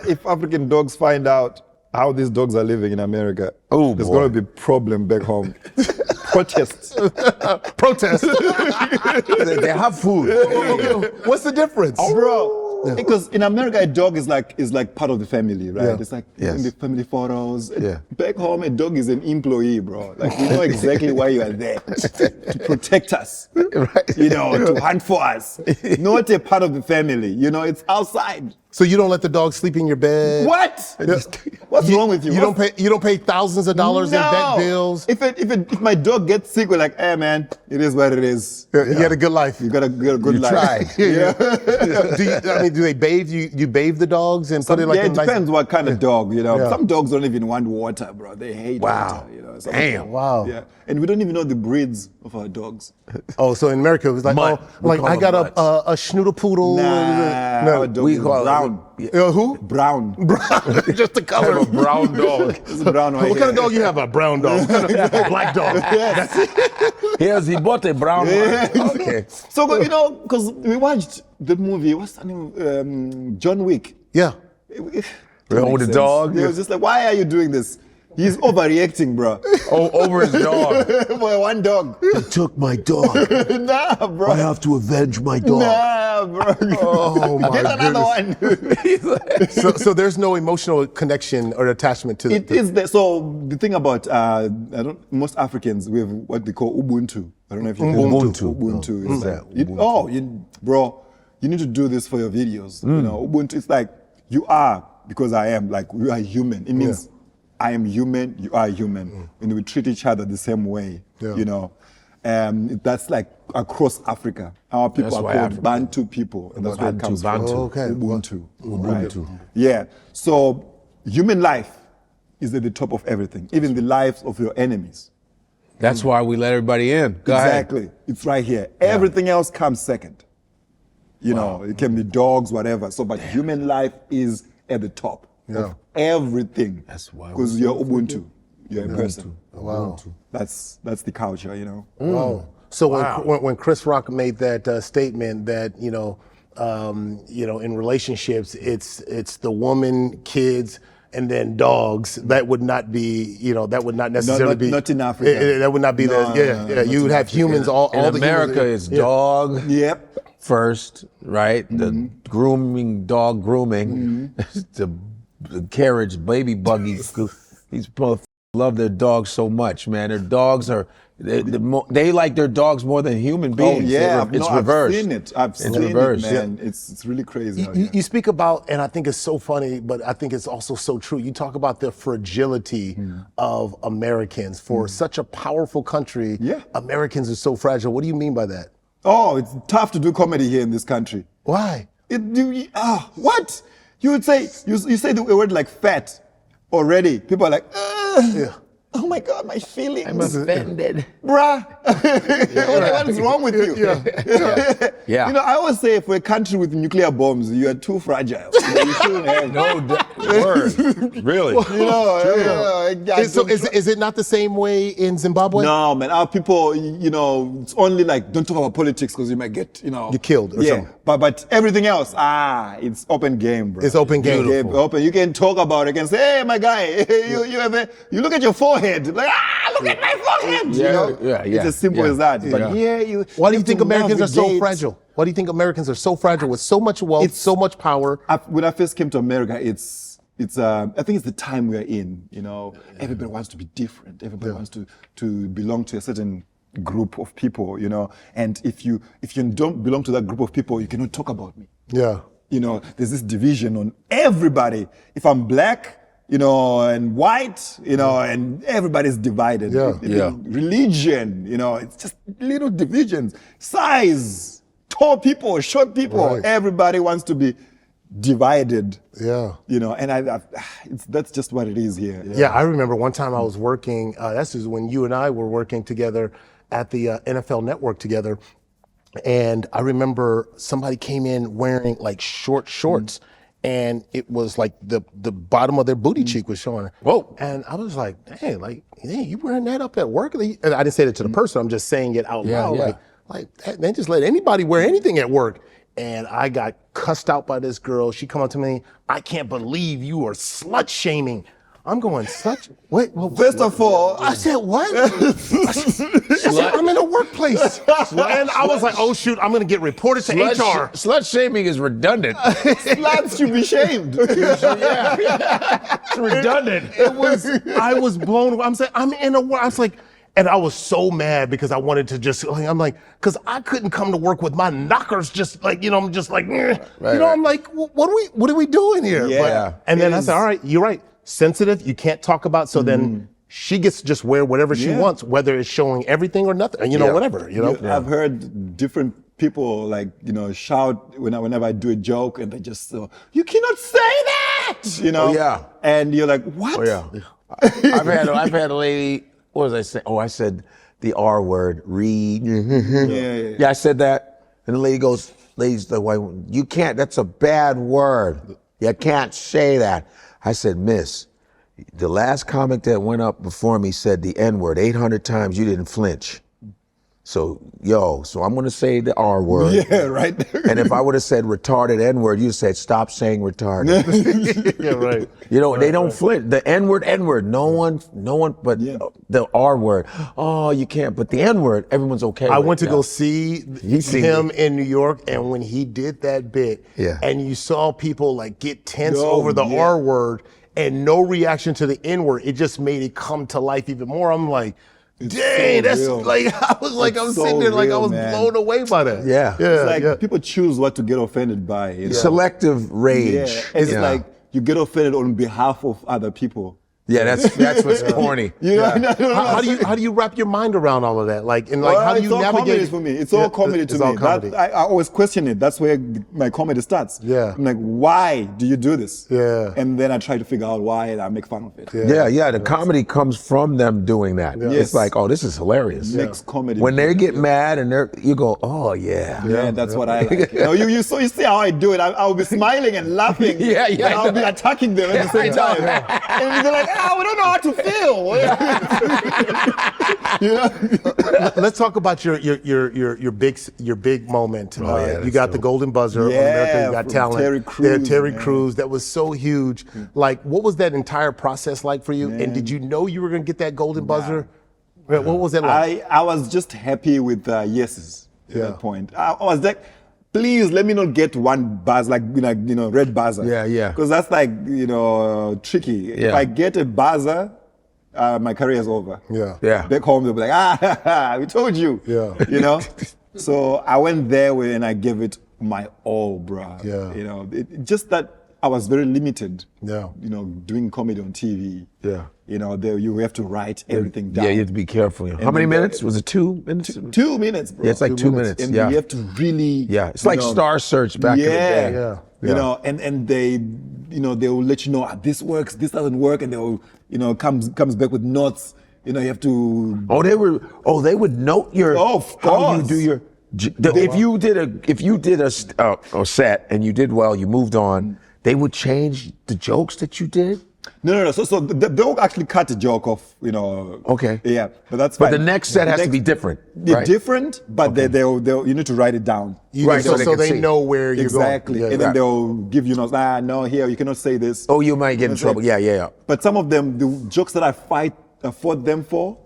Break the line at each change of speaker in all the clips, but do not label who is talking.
sure if African dogs find out how these dogs are living in America, there's going to be problem back home. Protests.
Protests.
They have food.
What's the difference?
Bro, because in America, a dog is like part of the family, right?
Yeah.
It's like in the family photos.
Yeah.
Back home, a dog is an employee, bro. Like, we know exactly why you are there. To protect us.
Right.
You know, to hunt for us. Not a part of the family. You know, it's outside.
So you don't let the dog sleep in your bed?
What? What's wrong with you?
You don't pay thousands of dollars in vet bills?
If my dog gets sick, we're like, hey man, it is what it is.
You had a good life.
You got a good life.
Tried.
Yeah.
Do they bathe you? You bathe the dogs and put it like
it depends what kind of dog, you know.
Yeah.
Some dogs don't even want water, bro. They hate water, you know.
Damn.
Wow.
Yeah. And we don't even know the breeds of our dogs.
Oh, so in America it was like,
Mutt. We
like
call
I
them
got
mutts.
a schnoodle poodle.
Our dog
We
is
call it-
brown.
Who?
Brown.
Just the color.
A brown dog.
It's a brown right
What kind of
here.
dog you have? A brown dog. Black dog.
Here's he bought a brown one. Okay.
So, you know, because we watched the movie, what's the name? John Wick.
Yeah.
It
With the dog?
It was just like, why are you doing this? He's overreacting, bro.
Oh, over his dog.
For one dog.
They took my dog.
Nah, bro.
I have to avenge my dog.
Nah, bro.
Oh my
Get another
goodness.
one.
So there's no emotional connection or attachment to
It is so the thing about most Africans, we have what they call Ubuntu. I don't know if you
Ubuntu.
Ubuntu.
What's that?
Bro, you need to do this for your videos. You know, Ubuntu. It's like you are because I am. Like we are human. It means I am human. You are human, and we treat each other the same way.
Yeah.
You know, that's like across Africa. Our people
That's
are
why
called
Africa-
Bantu people, and that's where it
Bantu,
comes from.
Bantu.
Oh, okay.
Ubuntu.
Ubuntu.
Right. Yeah. So human life is at the top of everything, even the lives of your enemies.
That's why we let everybody in. Go ahead.
Exactly. It's right here. Everything else comes second. You know, it can be dogs, whatever. So, but human life is at the top of everything.
That's why
because you're Ubuntu. You're a person.
Wow.
That's the culture, you know.
Wow. So when Chris Rock made that statement that you know in relationships it's the woman, kids, and then dogs, that would not be that would not necessarily be
not in Africa.
That would not be you would have humans all
In
the
America,
humans,
it's dog
Yep.
first, right? The grooming, dog grooming, the carriage, baby buggies. These motherfuckers love their dogs so much, man. Their dogs are, they like their dogs more than human
Oh
beings.
yeah,
It's reversed.
I've seen it. I've seen
reversed.
it, man. It's really crazy. out
You,
here.
you speak about, and I think it's so funny, but I think it's also so true. You talk about the fragility of Americans. For such a powerful country, Americans are so fragile. What do you mean by that?
Oh, it's tough to do comedy here in this country.
Why?
What? You would say you say the word like fat already. People are like, oh my God, my feelings.
I'm offended.
Bruh, what is wrong with you?
Yeah.
You know, I always say for a country with nuclear bombs, you are too fragile. You shouldn't have.
Word. Really?
You know,
So is it not the same way in Zimbabwe?
No, man. Our people, you know, it's only like don't talk about politics because you might get,
You're killed or something.
But everything else, it's open game, bro.
It's open game.
Open. You can talk about it. You can say, hey, my guy, you look at your forehead. Like, look at my forehead.
Yeah,
you know?
yeah.
It's as simple as that. But
Why do you think Americans are so
navigate.
fragile? Why do you think Americans are so fragile with so much wealth, so much power?
When I first came to America, it's I think it's the time we're in. You know, everybody wants to be different. Everybody wants to belong to a certain group of people. You know, and if you don't belong to that group of people, you cannot talk about me.
Yeah.
You know, there's this division on everybody. If I'm black, you know, and white, you know, and everybody's divided. Religion, you know, it's just little divisions. Size, tall people, short people, everybody wants to be divided.
Yeah.
You know, and that's just what it is here.
Yeah, I remember one time I was working, this is when you and I were working together at the NFL Network together. And I remember somebody came in wearing like short shorts and it was like the bottom of their booty cheek was showing.
Whoa.
And I was like, hey, you wearing that up at work? And I didn't say that to the person, I'm just saying it out loud.
yeah.
Like, they just let anybody wear anything at work. and I got cussed out by this girl. She come up to me, I can't believe you are slut shaming. I'm going, slut? Wait, well,
First of all,
I said, what? I said, I'm in a workplace. And I was like, oh shoot, I'm gonna get reported to HR.
Slut shaming is redundant.
sluts should be shamed.
It's redundant.
I was blown away. I'm saying, I'm in a work. I was like, and I was so mad because I wanted to just, I'm like, because I couldn't come to work with my knockers just like, I'm just like, I'm like, what are we doing here?
Yeah.
And then I said, all right, you're right. Sensitive, you can't talk about, so then she gets to just wear whatever she wants, whether it's showing everything or nothing, whatever,
I've heard different people shout whenever I do a joke, and they just you cannot say that, and you're like, what?
Oh yeah. I've had a lady. What was I saying? Oh, I said the R word. Read. Yeah, I said that, and the lady goes, "Ladies, the white woman, you can't. That's a bad word. You can't say that." I said, "Miss, the last comic that went up before me said the N word 800 times. You didn't flinch. So I'm gonna say the R word.
Yeah, right.
And if I would have said retarded N word, you'd said stop saying retarded.
Yeah, right.
They don't flinch. The N word. No one. But the R word. Oh, you can't. But the N word, everyone's okay.
I went to go see him in New York, and when he did that bit, and you saw people like get tense over the R word and no reaction to the N word, it just made it come to life even more. I'm like, dang, that's real. Like, I was like, I was sitting there like I was blown away by that.
Yeah.
It's like people choose what to get offended by.
Selective rage.
Yeah. It's like you get offended on behalf of other people.
Yeah, that's what's corny.
How do you wrap your mind around all of that? Like, and like, how do you navigate?
It's all comedy for me. It's all comedy to me. I always question it. That's where my comedy starts.
Yeah.
I'm like, why do you do this?
Yeah.
And then I try to figure out why, and I make fun of it.
The comedy comes from them doing that.
Yes.
It's like, oh, this is hilarious.
Makes comedy.
When they get mad and you go, oh yeah.
Yeah, that's what I like. You see how I do it. I'll be smiling and laughing. And I'll be attacking them at the same time. And they're like, we don't know how to feel.
Let's talk about your big moment. You got the golden buzzer on America Got Talent. Terry Crews. That was so huge. Like, what was that entire process like for you? Man. And did you know you were going to get that golden buzzer? What was it like?
I was just happy with yeses at that point. I was like, please let me not get one buzz, like red buzzer.
Yeah.
Because that's like tricky.
Yeah.
If I get a buzzer, my career is over.
Yeah.
Back home they'll be like, we told you.
Yeah.
So I went there and I gave it my all, bro.
Yeah.
It just that I was very limited.
Yeah.
Doing comedy on TV.
Yeah.
There you have to write everything down.
Yeah, you have to be careful. How many minutes? Was it 2 minutes?
2 minutes, bro.
Yeah, it's like 2 minutes.
And you have to really.
Yeah, it's like Star Search back in the day.
Yeah.
And they, they will let you know this works, this doesn't work, and they will, comes back with notes. You have to.
They would note your.
Oh, of course.
How you do your. If you did a set and you did well, you moved on. They would change the jokes that you did.
No. So they'll actually cut a joke off,
Okay.
Yeah, but that's fine.
But the next set has to be different. Right?
Different, but they'll you need to write it down.
Right,
so
so
they
see.
know where you're going.
Exactly. And then they'll give you notes. No, here you cannot say this.
Oh, you might get in trouble. Yeah.
But some of them, the jokes that I fought them for,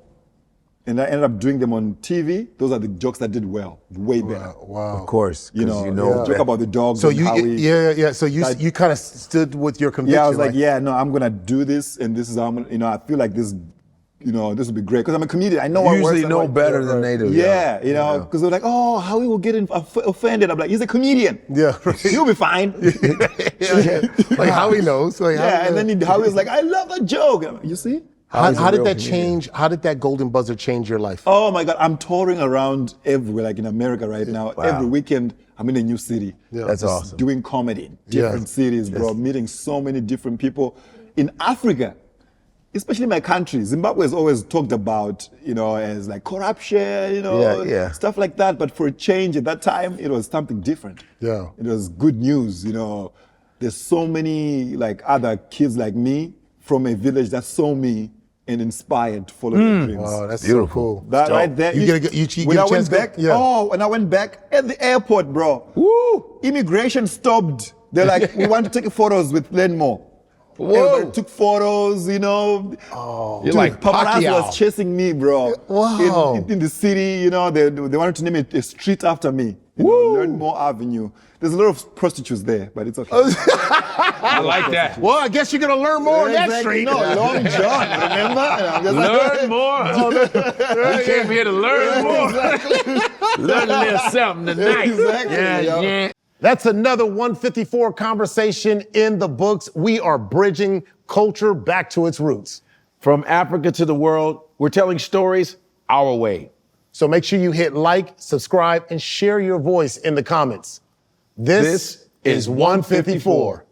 and I ended up doing them on TV. Those are the jokes that did well, way better.
Wow.
Of course.
Joke about the dog.
So So you kind of stood with your conviction.
Yeah, I was like, I'm gonna do this, and this is how I'm gonna. I feel like this. This would be great because I'm a comedian. I know what works.
Usually know better than they do.
Yeah, because they're like, oh, Howie will get offended. I'm like, he's a comedian.
Yeah,
he'll be fine.
Like Howie knows. Like,
and then Howie's like, I love that joke. Like, you see?
How did that change? How did that golden buzzer change your life?
Oh my God, I'm touring around everywhere, like in America right now. Wow. Every weekend, I'm in a new city.
Yeah.
That's awesome.
Doing comedy in different cities, bro. Meeting so many different people. In Africa, especially my country, Zimbabwe is always talked about, as like corruption, stuff like that. But for a change at that time, it was something different.
Yeah.
It was good news, There's so many like other kids like me from a village that saw me and inspired to follow their dreams.
Oh, that's so cool.
That right there.
You
when
get
I
a chance
went
to
back, when I went back at the airport, bro.
Woo!
Immigration stopped. They're like, we want to take photos with Learnmore.
Whoa!
Everybody took photos, you know.
You're like
Paparazzi
Pacquiao.
was chasing me, bro.
Wow.
In the city, you know, they wanted to name a street after me. You know, Learnmore Avenue. There's a lot of prostitutes there, but it's okay.
I like that.
Well, I guess you're gonna learn more on that street.
No, Long John, remember? And I'm just
Learn more. We came here to learn more. Learn a little something tonight.
Exactly.
Yeah.
That's another 154 conversation in the books. We are bridging culture back to its roots.
From Africa to the world, we're telling stories our way.
So make sure you hit like, subscribe, and share your voice in the comments. This is 154.